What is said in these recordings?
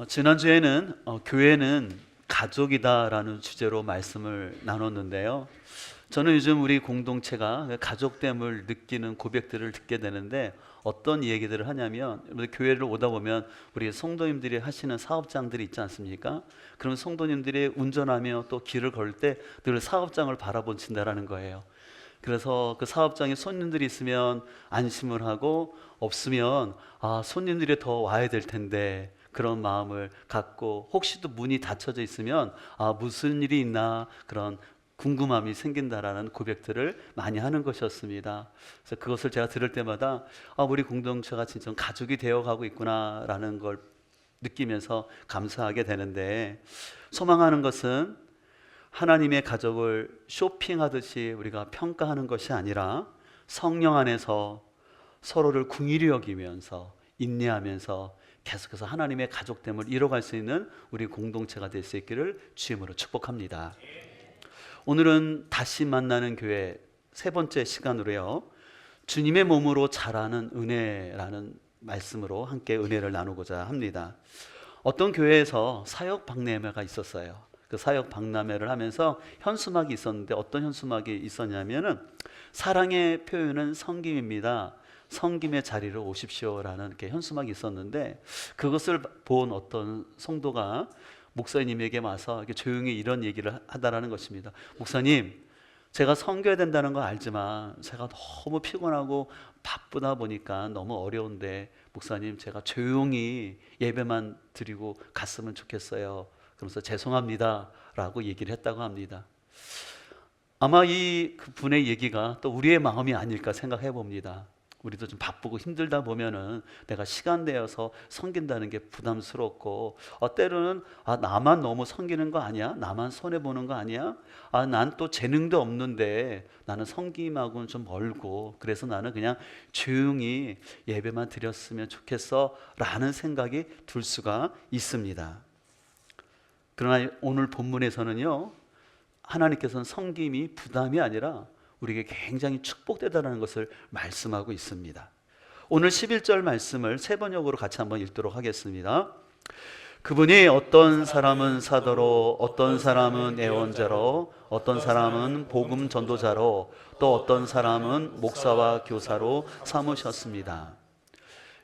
지난주에는 교회는 가족이다라는 주제로 말씀을 나눴는데요. 저는 요즘 우리 공동체가 가족됨을 느끼는 고백들을 듣게 되는데 어떤 얘기들을 하냐면, 교회를 오다 보면 우리 성도님들이 하시는 사업장들이 있지 않습니까? 그럼 성도님들이 운전하며 또 길을 걸 때 늘 사업장을 바라본다라는 거예요. 그래서 그 사업장에 손님들이 있으면 안심을 하고, 없으면 손님들이 더 와야 될 텐데 그런 마음을 갖고, 혹시 또 문이 닫혀져 있으면 무슨 일이 있나 그런 궁금함이 생긴다라는 고백들을 많이 하는 것이었습니다. 그래서 그것을 제가 들을 때마다 우리 공동체가 진짜 가족이 되어가고 있구나라는 걸 느끼면서 감사하게 되는데, 소망하는 것은 하나님의 가족을 쇼핑하듯이 우리가 평가하는 것이 아니라 성령 안에서 서로를 긍휼히 여기면서 인내하면서 계속해서 하나님의 가족됨을 이뤄갈 수 있는 우리 공동체가 될 수 있기를 주임으로 축복합니다. 오늘은 다시 만나는 교회 세 번째 시간으로요, 주님의 몸으로 자라는 은혜라는 말씀으로 함께 은혜를 나누고자 합니다. 어떤 교회에서 사역 박람회가 있었어요. 그 사역 박람회를 하면서 현수막이 있었는데, 어떤 현수막이 있었냐면은 사랑의 표현은 섬김입니다, 섬김의 자리로 오십시오라는 이렇게 현수막이 있었는데, 그것을 본 어떤 성도가 목사님에게 와서 이렇게 조용히 이런 얘기를 하다라는 것입니다. 목사님, 제가 섬겨야 된다는 거 알지만 제가 너무 피곤하고 바쁘다 보니까 너무 어려운데, 목사님 제가 조용히 예배만 드리고 갔으면 좋겠어요. 그러면서 죄송합니다 라고 얘기를 했다고 합니다. 아마 그 분의 얘기가 또 우리의 마음이 아닐까 생각해 봅니다. 우리도 좀 바쁘고 힘들다 보면은 내가 시간 내어서 섬긴다는 게 부담스럽고, 때로는 나만 너무 섬기는 거 아니야? 나만 손해보는 거 아니야? 난 또 재능도 없는데 나는 섬김하고는 좀 멀고, 그래서 나는 그냥 조용히 예배만 드렸으면 좋겠어 라는 생각이 들 수가 있습니다. 그러나 오늘 본문에서는요, 하나님께서는 섬김이 부담이 아니라 우리에게 굉장히 축복되다는 것을 말씀하고 있습니다. 오늘 11절 말씀을 세 번역으로 같이 한번 읽도록 하겠습니다. 그분이 어떤 사람은 사도로, 어떤 사람은 예언자로, 어떤 사람은 복음 전도자로, 또 어떤 사람은 목사와 교사로 삼으셨습니다.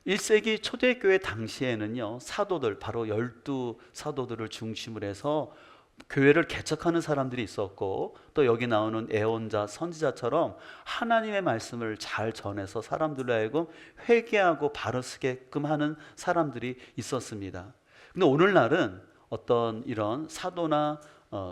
1세기 초대교회 당시에는요, 사도들, 바로 12 사도들을 중심으로 해서 교회를 개척하는 사람들이 있었고, 또 여기 나오는 예언자, 선지자처럼 하나님의 말씀을 잘 전해서 사람들로 하여금 회개하고 바로 쓰게끔 하는 사람들이 있었습니다. 근데 오늘날은 어떤 이런 사도나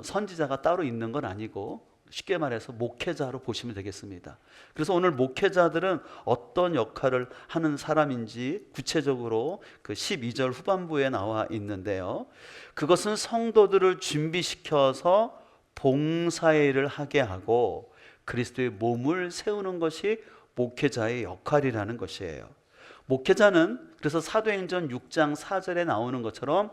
선지자가 따로 있는 건 아니고, 쉽게 말해서 목회자로 보시면 되겠습니다. 그래서 오늘 목회자들은 어떤 역할을 하는 사람인지 구체적으로 그 12절 후반부에 나와 있는데요, 그것은 성도들을 준비시켜서 봉사일을 하게 하고 그리스도의 몸을 세우는 것이 목회자의 역할이라는 것이에요. 목회자는 그래서 사도행전 6장 4절에 나오는 것처럼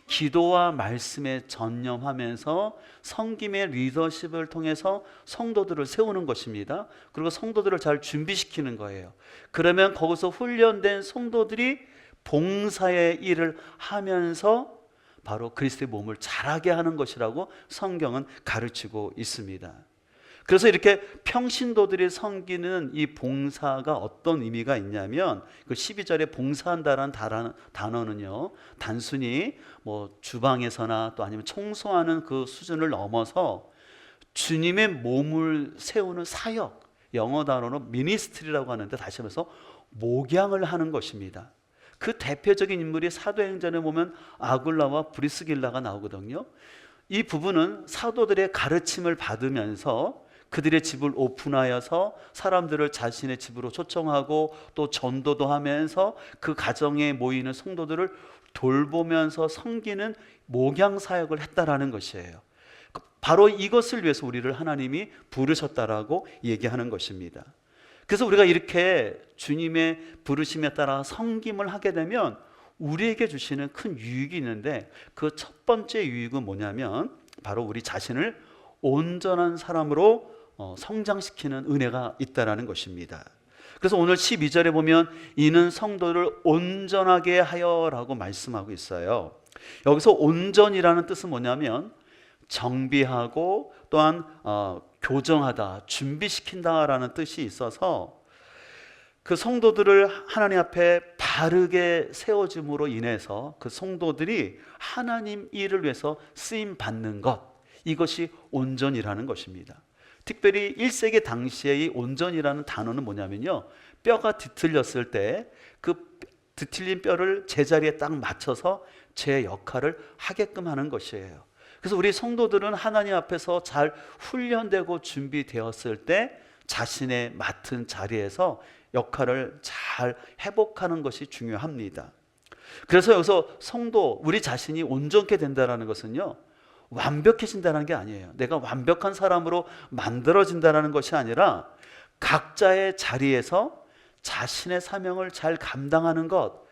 기도와 말씀에 전념하면서 섬김의 리더십을 통해서 성도들을 세우는 것입니다. 그리고 성도들을 잘 준비시키는 거예요. 그러면 거기서 훈련된 성도들이 봉사의 일을 하면서 바로 그리스도의 몸을 자라게 하는 것이라고 성경은 가르치고 있습니다. 그래서 이렇게 평신도들이 섬기는 이 봉사가 어떤 의미가 있냐면, 그 12절에 봉사한다라는 단어는요, 단순히 주방에서나 또 아니면 청소하는 그 수준을 넘어서 주님의 몸을 세우는 사역, 영어 단어로 미니스트리라고 하는데, 다시 말해서 목양을 하는 것입니다. 그 대표적인 인물이 사도행전에 보면 아굴라와 브리스길라가 나오거든요. 이 부분은 사도들의 가르침을 받으면서 그들의 집을 오픈하여서 사람들을 자신의 집으로 초청하고 또 전도도 하면서 그 가정에 모이는 성도들을 돌보면서 섬기는 목양 사역을 했다라는 것이에요. 바로 이것을 위해서 우리를 하나님이 부르셨다라고 얘기하는 것입니다. 그래서 우리가 이렇게 주님의 부르심에 따라 섬김을 하게 되면 우리에게 주시는 큰 유익이 있는데, 그 첫 번째 유익은 뭐냐면 바로 우리 자신을 온전한 사람으로 성장시키는 은혜가 있다라는 것입니다. 그래서 오늘 12절에 보면 이는 성도를 온전하게 하여라고 말씀하고 있어요. 여기서 온전이라는 뜻은 뭐냐면 정비하고 또한 교정하다, 준비시킨다라는 뜻이 있어서 그 성도들을 하나님 앞에 바르게 세워줌으로 인해서 그 성도들이 하나님 일을 위해서 쓰임 받는 것, 이것이 온전이라는 것입니다. 특별히 1세기 당시에 이 온전이라는 단어는 뭐냐면요, 뼈가 뒤틀렸을 때 그 뒤틀린 뼈를 제자리에 딱 맞춰서 제 역할을 하게끔 하는 것이에요. 그래서 우리 성도들은 하나님 앞에서 잘 훈련되고 준비되었을 때 자신의 맡은 자리에서 역할을 잘 회복하는 것이 중요합니다. 그래서 여기서 성도, 우리 자신이 온전케 된다는 것은요, 완벽해진다는 게 아니에요. 내가 완벽한 사람으로 만들어진다는 것이 아니라 각자의 자리에서 자신의 사명을 잘 감당하는 것,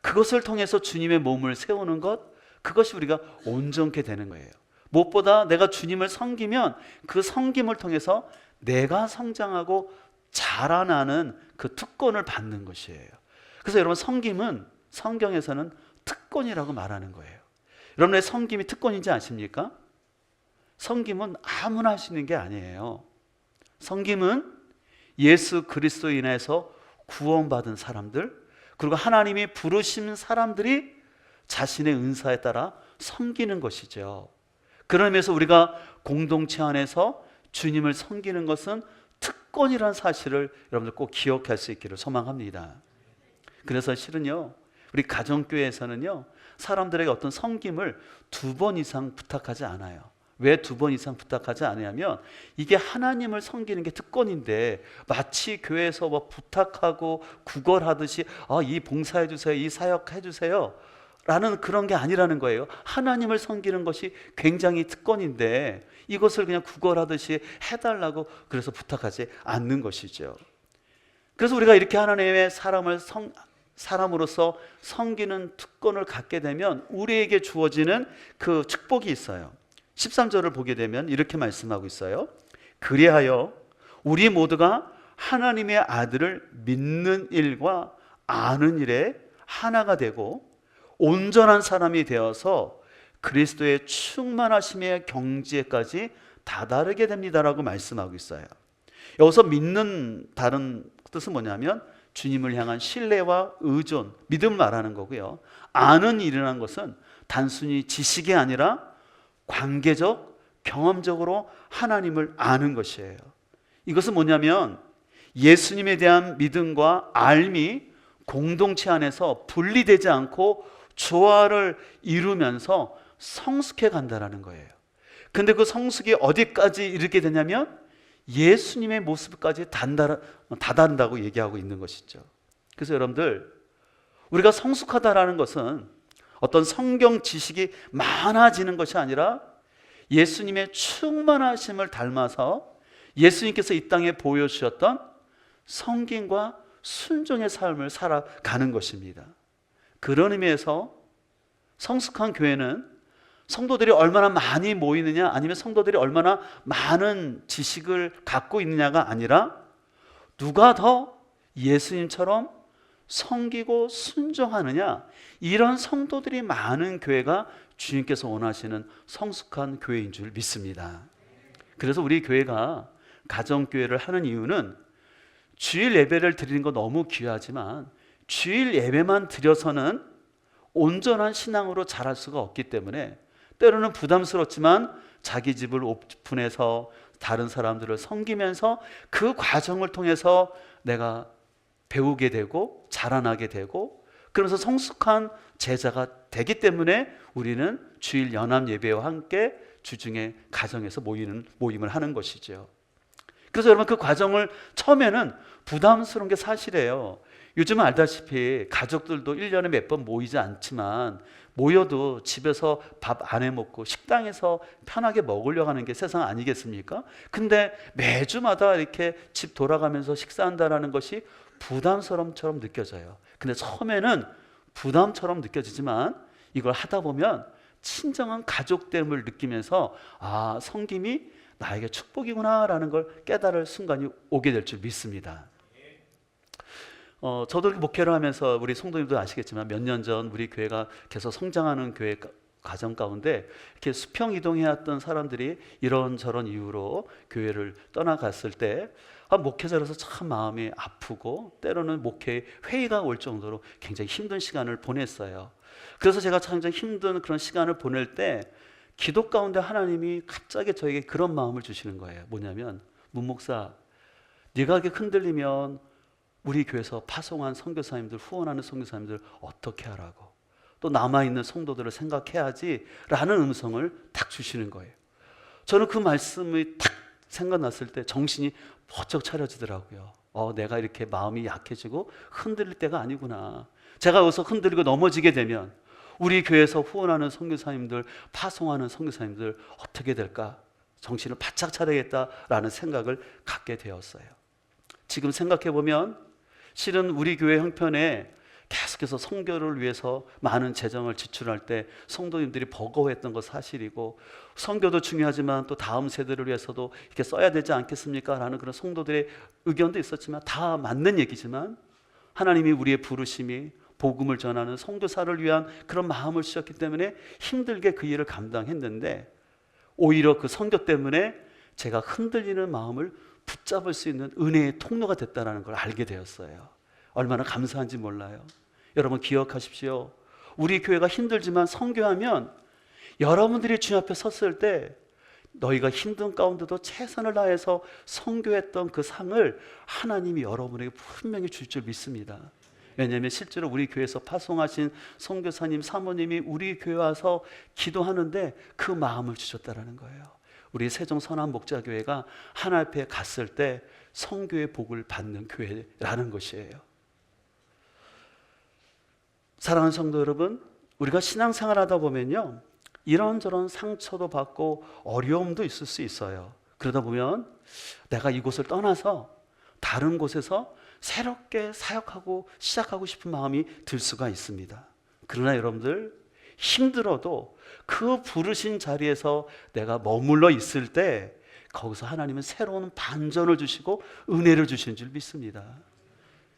그것을 통해서 주님의 몸을 세우는 것, 그것이 우리가 온전케 되는 거예요. 무엇보다 내가 주님을 섬기면 그 섬김을 통해서 내가 성장하고 자라나는 그 특권을 받는 것이에요. 그래서 여러분, 섬김은 성경에서는 특권이라고 말하는 거예요. 여러분의 섬김이 특권인지 아십니까? 섬김은 아무나 할 수 있는 게 아니에요. 섬김은 예수 그리스도로 인해서 구원받은 사람들, 그리고 하나님이 부르신 사람들이 자신의 은사에 따라 섬기는 것이죠. 그런 의미에서 우리가 공동체 안에서 주님을 섬기는 것은 특권이라는 사실을 여러분들 꼭 기억할 수 있기를 소망합니다. 그래서 실은요, 우리 가정교회에서는요, 사람들에게 어떤 섬김을 2번 이상 부탁하지 않아요. 왜 2번 이상 부탁하지 않냐면 이게 하나님을 섬기는 게 특권인데 마치 교회에서 뭐 부탁하고 구걸하듯이 이 봉사해 주세요, 이 사역해 주세요 라는 그런 게 아니라는 거예요. 하나님을 섬기는 것이 굉장히 특권인데 이것을 그냥 구걸하듯이 해달라고 그래서 부탁하지 않는 것이죠. 그래서 우리가 이렇게 하나님의 사람으로서 섬기는 특권을 갖게 되면 우리에게 주어지는 그 축복이 있어요. 13절을 보게 되면 이렇게 말씀하고 있어요. 그리하여 우리 모두가 하나님의 아들을 믿는 일과 아는 일에 하나가 되고 온전한 사람이 되어서 그리스도의 충만하심의 경지에까지 다다르게 됩니다라고 말씀하고 있어요. 여기서 믿는 다른 뜻은 뭐냐면 주님을 향한 신뢰와 의존, 믿음을 말하는 거고요. 아는 일이라는 것은 단순히 지식이 아니라 관계적, 경험적으로 하나님을 아는 것이에요. 이것은 뭐냐면 예수님에 대한 믿음과 알미 공동체 안에서 분리되지 않고 조화를 이루면서 성숙해 간다는 거예요. 근데 그 성숙이 어디까지 이르게 되냐면 예수님의 모습까지 다다른다고 얘기하고 있는 것이죠. 그래서 여러분들, 우리가 성숙하다라는 것은 어떤 성경 지식이 많아지는 것이 아니라 예수님의 충만하심을 닮아서 예수님께서 이 땅에 보여주셨던 성김과 순종의 삶을 살아가는 것입니다. 그런 의미에서 성숙한 교회는 성도들이 얼마나 많이 모이느냐, 아니면 성도들이 얼마나 많은 지식을 갖고 있느냐가 아니라 누가 더 예수님처럼 섬기고 순종하느냐, 이런 성도들이 많은 교회가 주님께서 원하시는 성숙한 교회인 줄 믿습니다. 그래서 우리 교회가 가정교회를 하는 이유는 주일 예배를 드리는 거 너무 귀하지만 주일 예배만 드려서는 온전한 신앙으로 자랄 수가 없기 때문에 때로는 부담스럽지만 자기 집을 오픈해서 다른 사람들을 섬기면서 그 과정을 통해서 내가 배우게 되고 자라나게 되고 그러면서 성숙한 제자가 되기 때문에 우리는 주일 연합 예배와 함께 주중에 가정에서 모임을 하는 것이죠. 그래서 여러분, 그 과정을 처음에는 부담스러운 게 사실이에요. 요즘은 알다시피 가족들도 1년에 몇 번 모이지 않지만 모여도 집에서 밥 안 해 먹고 식당에서 편하게 먹으려고 하는 게 세상 아니겠습니까? 근데 매주마다 이렇게 집 돌아가면서 식사한다는 것이 부담스러움처럼 느껴져요. 근데 처음에는 부담처럼 느껴지지만 이걸 하다 보면 친정한 가족됨을 느끼면서 섬김이 나에게 축복이구나 라는 걸 깨달을 순간이 오게 될 줄 믿습니다. 저도 이렇게 목회를 하면서 우리 성도님도 아시겠지만 몇 년 전 우리 교회가 계속 성장하는 교회 과정 가운데 이렇게 수평 이동해왔던 사람들이 이런저런 이유로 교회를 떠나갔을 때 목회자로서 참 마음이 아프고 때로는 목회 회의가 올 정도로 굉장히 힘든 시간을 보냈어요. 그래서 제가 굉장히 힘든 그런 시간을 보낼 때 기도 가운데 하나님이 갑자기 저에게 그런 마음을 주시는 거예요. 뭐냐면, 문 목사, 네가 이렇게 흔들리면 우리 교회에서 파송한 선교사님들, 후원하는 선교사님들 어떻게 하라고, 또 남아있는 성도들을 생각해야지 라는 음성을 딱 주시는 거예요. 저는 그 말씀이 딱 생각났을 때 정신이 번쩍 차려지더라고요. 내가 이렇게 마음이 약해지고 흔들릴 때가 아니구나. 제가 여기서 흔들리고 넘어지게 되면 우리 교회에서 후원하는 선교사님들, 파송하는 선교사님들 어떻게 될까? 정신을 바짝 차려야겠다라는 생각을 갖게 되었어요. 지금 생각해보면 실은 우리 교회 형편에 계속해서 선교를 위해서 많은 재정을 지출할 때 성도님들이 버거워했던 것 사실이고, 선교도 중요하지만 또 다음 세대를 위해서도 이렇게 써야 되지 않겠습니까? 라는 그런 성도들의 의견도 있었지만, 다 맞는 얘기지만 하나님이 우리의 부르심이 복음을 전하는 선교사를 위한 그런 마음을 주셨기 때문에 힘들게 그 일을 감당했는데, 오히려 그 선교 때문에 제가 흔들리는 마음을 붙잡을 수 있는 은혜의 통로가 됐다는 걸 알게 되었어요. 얼마나 감사한지 몰라요. 여러분 기억하십시오. 우리 교회가 힘들지만 선교하면 여러분들이 주님 앞에 섰을 때 너희가 힘든 가운데도 최선을 다해서 선교했던 그 상을 하나님이 여러분에게 분명히 줄 줄 믿습니다. 왜냐하면 실제로 우리 교회에서 파송하신 선교사님, 사모님이 우리 교회 와서 기도하는데 그 마음을 주셨다는 거예요. 우리 세종 선한 목자교회가 하나님 앞에 갔을 때 선교의 복을 받는 교회라는 것이에요. 사랑하는 성도 여러분, 우리가 신앙생활 하다 보면요, 이런저런 상처도 받고 어려움도 있을 수 있어요. 그러다 보면 내가 이곳을 떠나서 다른 곳에서 새롭게 사역하고 시작하고 싶은 마음이 들 수가 있습니다. 그러나 여러분들, 힘들어도 그 부르신 자리에서 내가 머물러 있을 때 거기서 하나님은 새로운 반전을 주시고 은혜를 주시는 줄 믿습니다.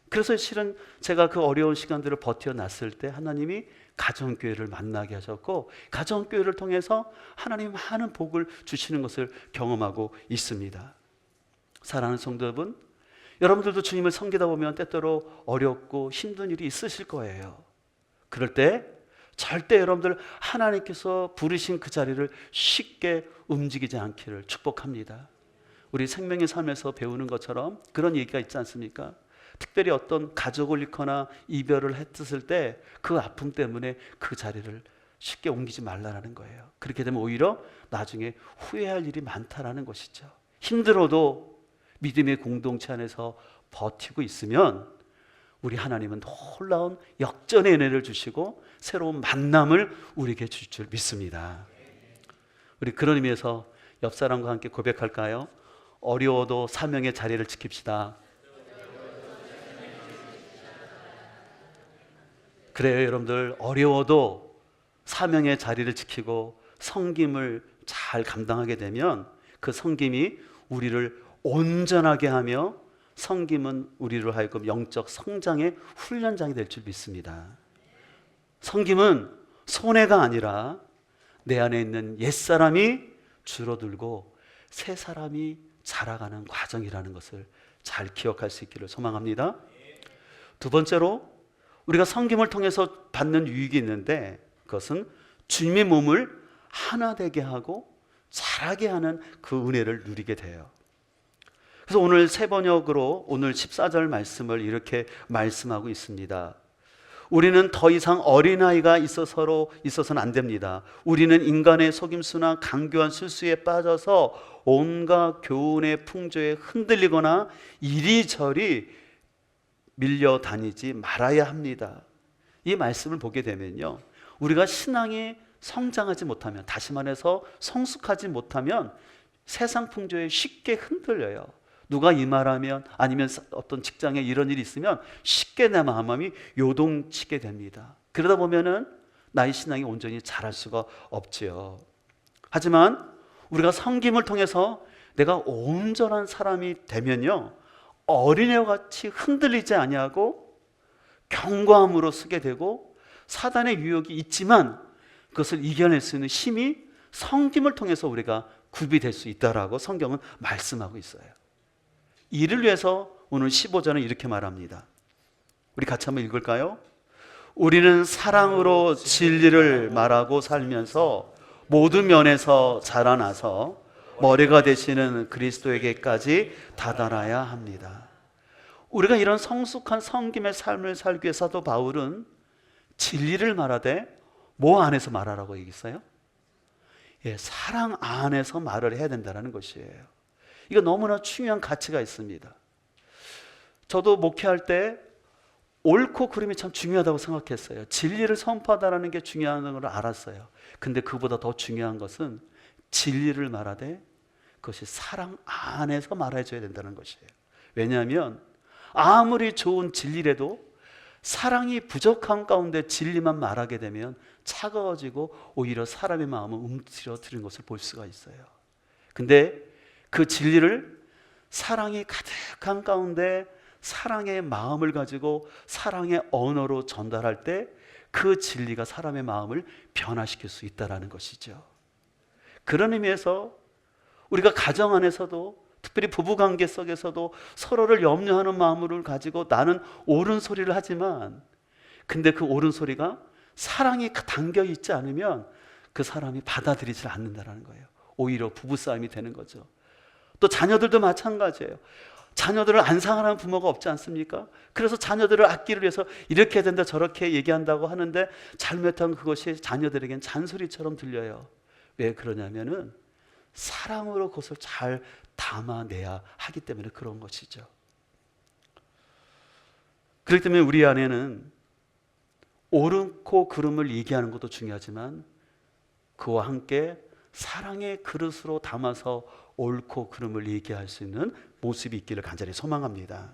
그래서 실은 제가 그 어려운 시간들을 버텨놨을 때 하나님이 가정교회를 만나게 하셨고, 가정교회를 통해서 하나님 많은 복을 주시는 것을 경험하고 있습니다. 사랑하는 성도 여러분, 여러분들도 주님을 섬기다 보면 때때로 어렵고 힘든 일이 있으실 거예요. 그럴 때 절대 여러분들 하나님께서 부르신 그 자리를 쉽게 움직이지 않기를 축복합니다. 우리 생명의 삶에서 배우는 것처럼 그런 얘기가 있지 않습니까? 특별히 어떤 가족을 잃거나 이별을 했을 때 그 아픔 때문에 그 자리를 쉽게 옮기지 말라는 거예요. 그렇게 되면 오히려 나중에 후회할 일이 많다라는 것이죠. 힘들어도 믿음의 공동체 안에서 버티고 있으면 우리 하나님은 놀라운 역전의 은혜를 주시고 새로운 만남을 우리에게 줄 줄 믿습니다. 우리 그런 의미에서 옆 사람과 함께 고백할까요? 어려워도 사명의 자리를 지킵시다. 그래요, 여러분들. 어려워도 사명의 자리를 지키고 섬김을 잘 감당하게 되면 그 섬김이 우리를 온전하게 하며, 섬김은 우리를 하여금 영적 성장의 훈련장이 될 줄 믿습니다. 섬김은 손해가 아니라 내 안에 있는 옛사람이 줄어들고 새 사람이 자라가는 과정이라는 것을 잘 기억할 수 있기를 소망합니다. 두 번째로, 우리가 섬김을 통해서 받는 유익이 있는데 그것은 주님의 몸을 하나 되게 하고 자라게 하는 그 은혜를 누리게 돼요. 그래서 오늘 새 번역으로 오늘 14절 말씀을 이렇게 말씀하고 있습니다. 우리는 더 이상 어린아이가 있어서는 안 됩니다. 우리는 인간의 속임수나 강교한 술수에 빠져서 온갖 교훈의 풍조에 흔들리거나 이리저리 밀려다니지 말아야 합니다. 이 말씀을 보게 되면요, 우리가 신앙이 성장하지 못하면, 다시 말해서 성숙하지 못하면 세상 풍조에 쉽게 흔들려요. 누가 이 말하면, 아니면 어떤 직장에 이런 일이 있으면 쉽게 내 마음이 요동치게 됩니다. 그러다 보면은 나의 신앙이 온전히 자랄 수가 없지요. 하지만 우리가 섬김을 통해서 내가 온전한 사람이 되면요, 어린애와 같이 흔들리지 아니하고 견고함으로 서게 되고 사단의 유혹이 있지만 그것을 이겨낼 수 있는 힘이 성김을 통해서 우리가 구비될 수 있다라고 성경은 말씀하고 있어요. 이를 위해서 오늘 15절은 이렇게 말합니다. 우리 같이 한번 읽을까요? 우리는 사랑으로 진리를 말하고 살면서 모든 면에서 자라나서 머리가 되시는 그리스도에게까지 다다라야 합니다. 우리가 이런 성숙한 성김의 삶을 살기 위해 사도 바울은 진리를 말하되 뭐 안에서 말하라고 얘기했어요? 사랑 안에서 말을 해야 된다는 것이에요. 이거 너무나 중요한 가치가 있습니다. 저도 목회할 때 옳고 그름이 참 중요하다고 생각했어요. 진리를 선포하다라는 게 중요한 걸 알았어요. 근데 그보다 더 중요한 것은 진리를 말하되 그것이 사랑 안에서 말해줘야 된다는 것이에요. 왜냐하면 아무리 좋은 진리라도 사랑이 부족한 가운데 진리만 말하게 되면 차가워지고 오히려 사람의 마음을 움츠러드는 것을 볼 수가 있어요. 근데 그 진리를 사랑이 가득한 가운데 사랑의 마음을 가지고 사랑의 언어로 전달할 때 그 진리가 사람의 마음을 변화시킬 수 있다는 것이죠. 그런 의미에서 우리가 가정 안에서도 특별히 부부관계 속에서도 서로를 염려하는 마음을 가지고 나는 옳은 소리를 하지만 근데 그 옳은 소리가 사랑이 담겨 있지 않으면 그 사람이 받아들이지 않는다는 거예요. 오히려 부부싸움이 되는 거죠. 또 자녀들도 마찬가지예요. 자녀들을 안 사랑하는 부모가 없지 않습니까? 그래서 자녀들을 아끼기 위해서 이렇게 해야 된다 저렇게 얘기한다고 하는데 잘못하면 그것이 자녀들에겐 잔소리처럼 들려요. 왜 그러냐면은 사랑으로 그것을 잘 담아내야 하기 때문에 그런 것이죠. 그렇기 때문에 우리 안에는 옳고 그름을 얘기하는 것도 중요하지만 그와 함께 사랑의 그릇으로 담아서 옳고 그름을 얘기할 수 있는 모습이 있기를 간절히 소망합니다.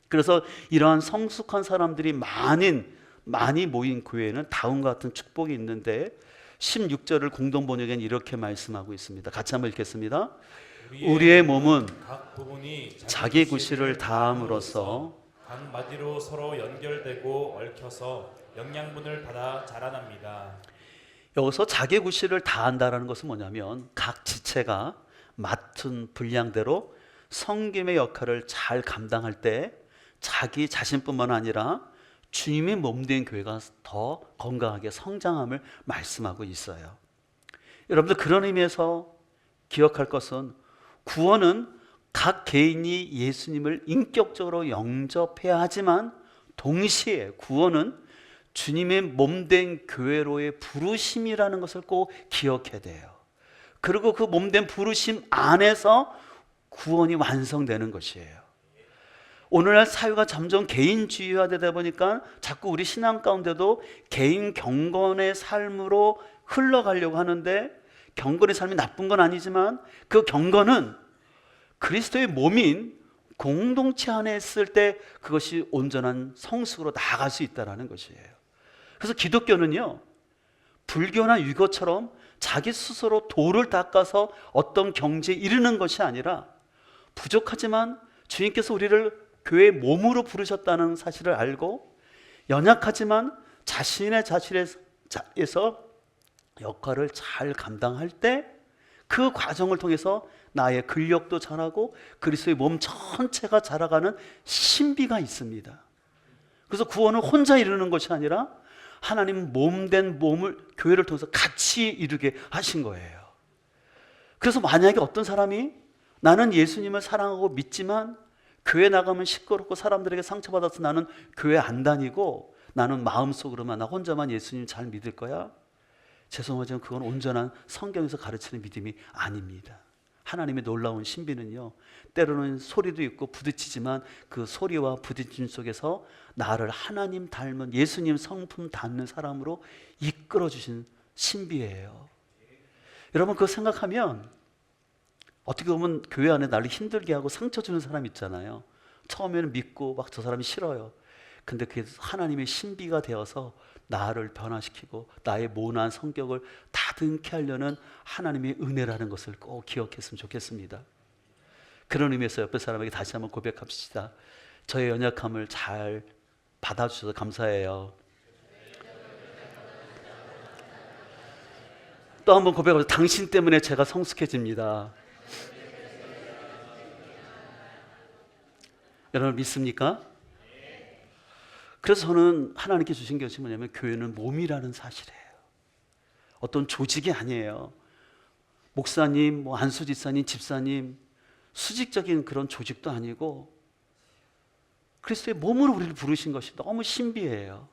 그래서 이러한 성숙한 사람들이 많이 모인 교회에는 다음과 같은 축복이 있는데 16절을 공동번역에는 이렇게 말씀하고 있습니다. 같이 한번 읽겠습니다. 우리의 몸은 각 부분이 자기 구실을 다함으로써 각 마디로 서로 연결되고 얽혀서 영양분을 받아 자라납니다. 여기서 자기 구실을 다한다는 것은 뭐냐면 각 지체가 맡은 분량대로 성김의 역할을 잘 감당할 때 자기 자신뿐만 아니라 주님의 몸된 교회가 더 건강하게 성장함을 말씀하고 있어요. 여러분들 그런 의미에서 기억할 것은 구원은 각 개인이 예수님을 인격적으로 영접해야 하지만 동시에 구원은 주님의 몸된 교회로의 부르심이라는 것을 꼭 기억해야 돼요. 그리고 그 몸된 부르심 안에서 구원이 완성되는 것이에요. 오늘날 사회가 점점 개인주의화되다 보니까 자꾸 우리 신앙 가운데도 개인 경건의 삶으로 흘러가려고 하는데 경건의 삶이 나쁜 건 아니지만 그 경건은 그리스도의 몸인 공동체 안에 있을 때 그것이 온전한 성숙으로 나아갈 수 있다는 것이에요. 그래서 기독교는요, 불교나 유교처럼 자기 스스로 도를 닦아서 어떤 경지에 이르는 것이 아니라 부족하지만 주님께서 우리를 교회의 몸으로 부르셨다는 사실을 알고 연약하지만 자신의 자신에서 역할을 잘 감당할 때 그 과정을 통해서 나의 근력도 자라고 그리스도의 몸 전체가 자라가는 신비가 있습니다. 그래서 구원은 혼자 이루는 것이 아니라 하나님 몸된 몸을 교회를 통해서 같이 이루게 하신 거예요. 그래서 만약에 어떤 사람이 나는 예수님을 사랑하고 믿지만 교회 나가면 시끄럽고 사람들에게 상처받아서 나는 교회 안 다니고 나는 마음속으로만 나 혼자만 예수님 잘 믿을 거야? 죄송하지만 그건 온전한 성경에서 가르치는 믿음이 아닙니다. 하나님의 놀라운 신비는요, 때로는 소리도 있고 부딪히지만 그 소리와 부딪힘 속에서 나를 하나님 닮은 예수님 성품 닮는 사람으로 이끌어 주신 신비예요. 여러분 그거 생각하면 어떻게 보면 교회 안에 나를 힘들게 하고 상처 주는 사람 있잖아요. 처음에는 믿고 막 저 사람이 싫어요. 근데 그게 하나님의 신비가 되어서 나를 변화시키고 나의 모난 성격을 다듬게 하려는 하나님의 은혜라는 것을 꼭 기억했으면 좋겠습니다. 그런 의미에서 옆에 사람에게 다시 한번 고백합시다. 저의 연약함을 잘 받아주셔서 감사해요. 또 한 번 고백하면서 당신 때문에 제가 성숙해집니다. 여러분 믿습니까? 그래서 저는 하나님께 주신 것이 뭐냐면 교회는 몸이라는 사실이에요. 어떤 조직이 아니에요. 목사님, 안수집사님, 집사님, 수직적인 그런 조직도 아니고 그리스도의 몸으로 우리를 부르신 것이 너무 신비해요.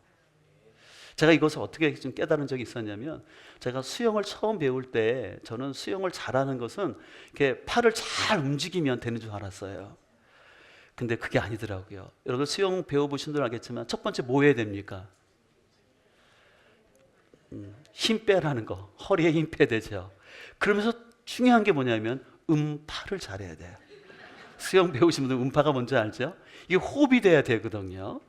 제가 이것을 어떻게 좀 깨달은 적이 있었냐면 제가 수영을 처음 배울 때 저는 수영을 잘하는 것은 이렇게 팔을 잘 움직이면 되는 줄 알았어요. 근데 그게 아니더라고요. 여러분 수영 배워보신 분들 알겠지만 첫 번째 뭐 해야 됩니까? 힘 빼라는 거. 허리에 힘 빼야 되죠. 그러면서 중요한 게 뭐냐면 음파를 잘해야 돼요. 수영 배우신 분들 음파가 뭔지 알죠? 이게 호흡이 돼야 되거든요.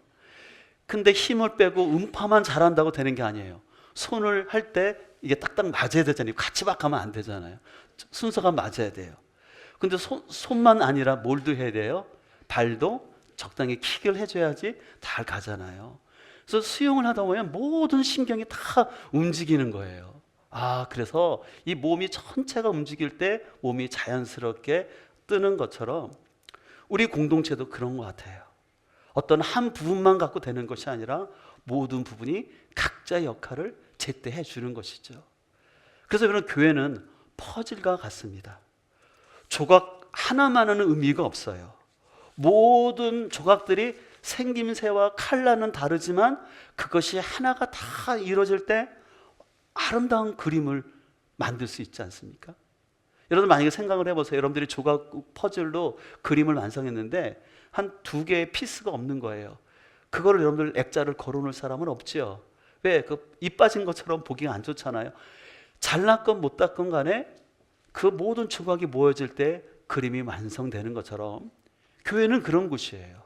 근데 힘을 빼고 음파만 잘한다고 되는 게 아니에요. 손을 할 때 이게 딱딱 맞아야 되잖아요. 같이 막 하면 안 되잖아요. 순서가 맞아야 돼요. 근데 손만 아니라 뭘도 해야 돼요? 발도 적당히 킥을 해줘야지 잘 가잖아요. 그래서 수영을 하다 보면 모든 신경이 다 움직이는 거예요. 그래서 이 몸이 전체가 움직일 때 몸이 자연스럽게 뜨는 것처럼 우리 공동체도 그런 것 같아요. 어떤 한 부분만 갖고 되는 것이 아니라 모든 부분이 각자의 역할을 제때 해주는 것이죠. 그래서 여러분 교회는 퍼즐과 같습니다. 조각 하나만은 의미가 없어요. 모든 조각들이 생김새와 컬러는 다르지만 그것이 하나가 다 이루어질 때 아름다운 그림을 만들 수 있지 않습니까? 여러분 만약에 생각을 해보세요. 여러분들이 조각 퍼즐로 그림을 완성했는데 한 2개의 피스가 없는 거예요. 그거를 여러분들 액자를 걸어놓을 사람은 없죠. 왜? 입 빠진 것처럼 보기가 안 좋잖아요. 잘났건 못났건 간에 그 모든 조각이 모여질 때 그림이 완성되는 것처럼 교회는 그런 곳이에요.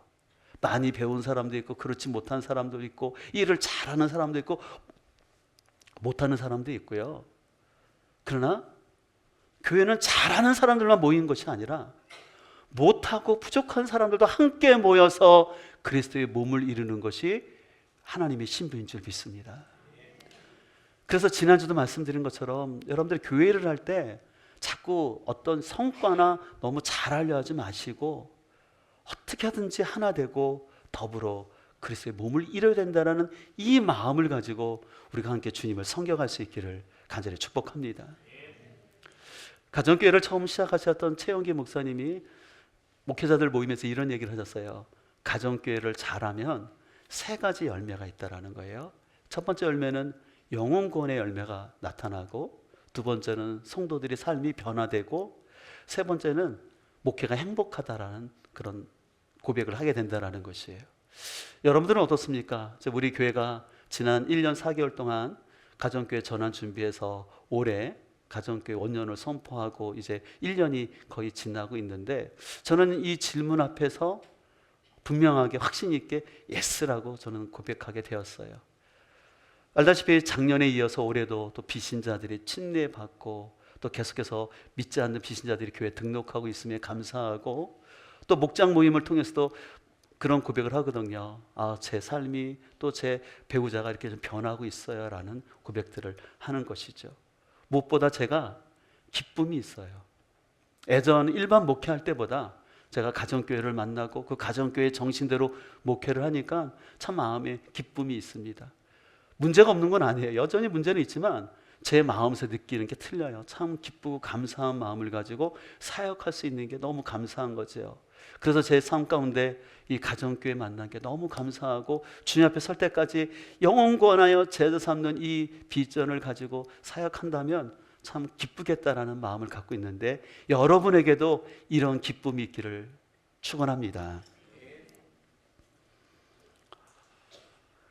많이 배운 사람도 있고 그렇지 못한 사람도 있고 일을 잘하는 사람도 있고 못하는 사람도 있고요. 그러나 교회는 잘하는 사람들만 모인 것이 아니라 못하고 부족한 사람들도 함께 모여서 그리스도의 몸을 이루는 것이 하나님의 신부인 줄 믿습니다. 그래서 지난주도 말씀드린 것처럼 여러분들이 교회를 할 때 자꾸 어떤 성과나 너무 잘하려 하지 마시고 어떻게 하든지 하나 되고 더불어 그리스도의 몸을 이뤄야 된다는 이 마음을 가지고 우리가 함께 주님을 섬겨갈 수 있기를 간절히 축복합니다. 가정교회를 처음 시작하셨던 최영기 목사님이 목회자들 모임에서 이런 얘기를 하셨어요. 가정교회를 잘하면 3가지 열매가 있다라는 거예요. 첫 번째 열매는 영혼구원의 열매가 나타나고, 두 번째는 성도들의 삶이 변화되고, 세 번째는 목회가 행복하다라는 그런 고백을 하게 된다라는 것이에요. 여러분들은 어떻습니까? 우리 교회가 지난 1년 4개월 동안 가정교회 전환 준비해서 올해 가정교회 원년을 선포하고 이제 1년이 거의 지나고 있는데, 저는 이 질문 앞에서 분명하게 확신 있게 예스라고 저는 고백하게 되었어요. 알다시피 작년에 이어서 올해도 또 비신자들이 침례받고 또 계속해서 믿지 않는 비신자들이 교회에 등록하고 있음에 감사하고, 또 목장 모임을 통해서도 그런 고백을 하거든요. 제 삶이 또 제 배우자가 이렇게 좀 변하고 있어요 라는 고백들을 하는 것이죠. 무엇보다 제가 기쁨이 있어요. 예전 일반 목회할 때보다 제가 가정교회를 만나고 그 가정교회 정신대로 목회를 하니까 참 마음에 기쁨이 있습니다. 문제가 없는 건 아니에요. 여전히 문제는 있지만 제 마음에서 느끼는 게 틀려요. 참 기쁘고 감사한 마음을 가지고 사역할 수 있는 게 너무 감사한 거죠. 그래서 제 삶 가운데 이 가정교회 만난 게 너무 감사하고, 주님 앞에 설 때까지 영혼 구원하여 제자 삼는 이 비전을 가지고 사역한다면 참 기쁘겠다라는 마음을 갖고 있는데, 여러분에게도 이런 기쁨이 있기를 축원합니다.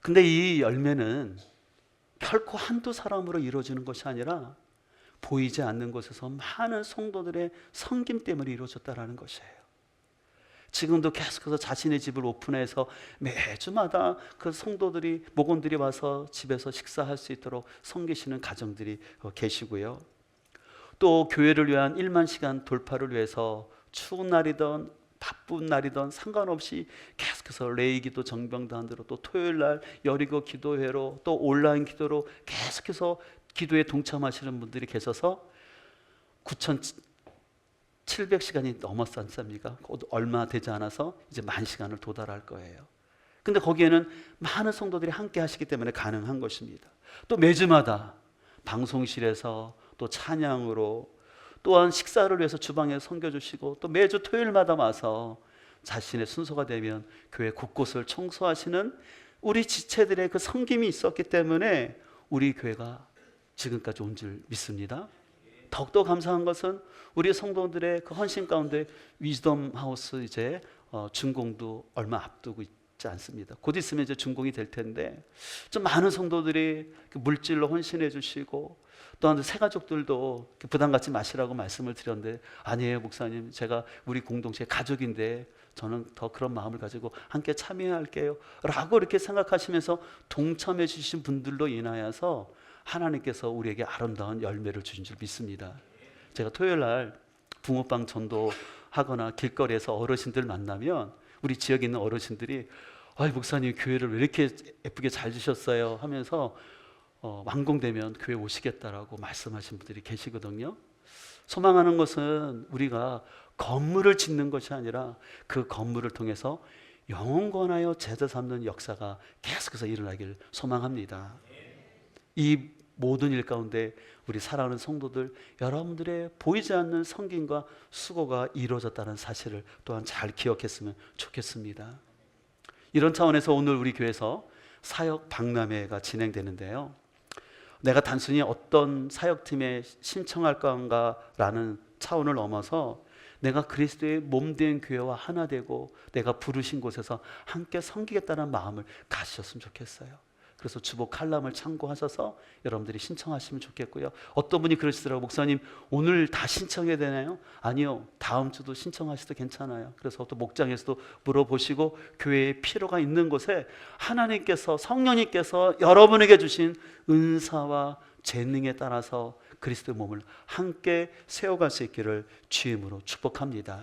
근데 이 열매는 결코 한두 사람으로 이루어지는 것이 아니라 보이지 않는 곳에서 많은 성도들의 섬김 때문에 이루어졌다라는 것이에요. 지금도 계속해서 자신의 집을 오픈해서 매주마다 그 성도들이, 목원들이 와서 집에서 식사할 수 있도록 섬기시는 가정들이 계시고요. 또 교회를 위한 1만 시간 돌파를 위해서 추운 날이든 바쁜 날이던 상관없이 계속해서 레이기도 정병단으로, 또 토요일날 여리고 기도회로, 또 온라인 기도로 계속해서 기도에 동참하시는 분들이 계셔서 9,700시간이 넘었지 않습니까? 얼마 되지 않아서 이제 10,000시간을 도달할 거예요. 근데 거기에는 많은 성도들이 함께 하시기 때문에 가능한 것입니다. 또 매주마다 방송실에서 또 찬양으로, 또한 식사를 위해서 주방에 섬겨주시고, 또 매주 토요일마다 와서 자신의 순서가 되면 교회 곳곳을 청소하시는 우리 지체들의 그 섬김이 있었기 때문에 우리 교회가 지금까지 온 줄 믿습니다. 더욱더 감사한 것은 우리 성도들의 그 헌신 가운데 위즈덤 하우스 이제 준공도 얼마 앞두고 있지 않습니다. 곧 있으면 이제 준공이 될 텐데, 좀 많은 성도들이 그 물질로 헌신해 주시고, 또한 새 가족들도 부담 갖지 마시라고 말씀을 드렸는데, 아니에요 목사님, 제가 우리 공동체 가족인데 저는 더 그런 마음을 가지고 함께 참여할게요 라고 이렇게 생각하시면서 동참해 주신 분들로 인하여서 하나님께서 우리에게 아름다운 열매를 주신 줄 믿습니다. 제가 토요일날 붕어빵 전도하거나 길거리에서 어르신들 만나면 우리 지역에 있는 어르신들이 아이 목사님 교회를 왜 이렇게 예쁘게 잘 주셨어요 하면서 완공되면 교회 오시겠다라고 말씀하신 분들이 계시거든요. 소망하는 것은 우리가 건물을 짓는 것이 아니라 그 건물을 통해서 영원권하여 제자 삼는 역사가 계속해서 일어나길 소망합니다. 이 모든 일 가운데 우리 사랑하는 성도들, 여러분들의 보이지 않는 섬김과 수고가 이루어졌다는 사실을 또한 잘 기억했으면 좋겠습니다. 이런 차원에서 오늘 우리 교회에서 사역 박람회가 진행되는데요, 내가 단순히 어떤 사역팀에 신청할 건가라는 차원을 넘어서 내가 그리스도의 몸된 교회와 하나 되고 내가 부르신 곳에서 함께 섬기겠다는 마음을 가지셨으면 좋겠어요. 그래서 주보 칼럼을 참고하셔서 여러분들이 신청하시면 좋겠고요. 어떤 분이 그러시더라고요. 목사님 오늘 다 신청해야 되나요? 아니요, 다음 주도 신청하셔도 괜찮아요. 그래서 또 목장에서도 물어보시고 교회에 필요가 있는 곳에 하나님께서, 성령님께서 여러분에게 주신 은사와 재능에 따라서 그리스도의 몸을 함께 세워갈 수 있기를 주임으로 축복합니다.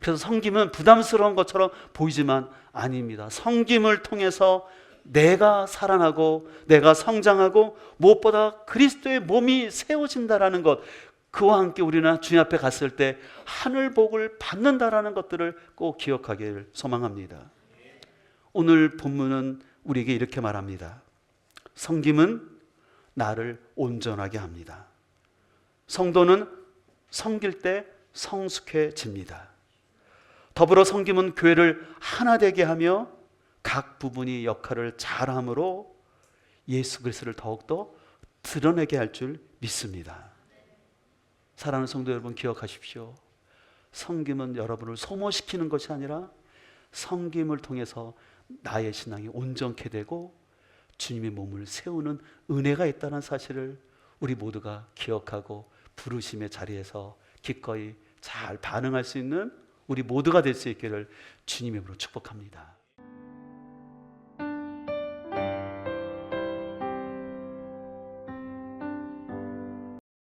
그래서 섬김은 부담스러운 것처럼 보이지만 아닙니다. 섬김을 통해서 내가 살아나고 내가 성장하고 무엇보다 그리스도의 몸이 세워진다라는 것, 그와 함께 우리는 주님 앞에 갔을 때 하늘 복을 받는다라는 것들을 꼭 기억하기를 소망합니다. 오늘 본문은 우리에게 이렇게 말합니다. 섬김은 나를 온전하게 합니다. 성도는 섬길 때 성숙해집니다. 더불어 섬김은 교회를 하나 되게 하며 각 부분이 역할을 잘함으로 예수 그리스도를 더욱더 드러내게 할 줄 믿습니다. 사랑하는 성도 여러분, 기억하십시오. 섬김은 여러분을 소모시키는 것이 아니라 섬김을 통해서 나의 신앙이 온전케 되고 주님의 몸을 세우는 은혜가 있다는 사실을 우리 모두가 기억하고 부르심의 자리에서 기꺼이 잘 반응할 수 있는 우리 모두가 될 수 있기를 주님의 이름으로 축복합니다.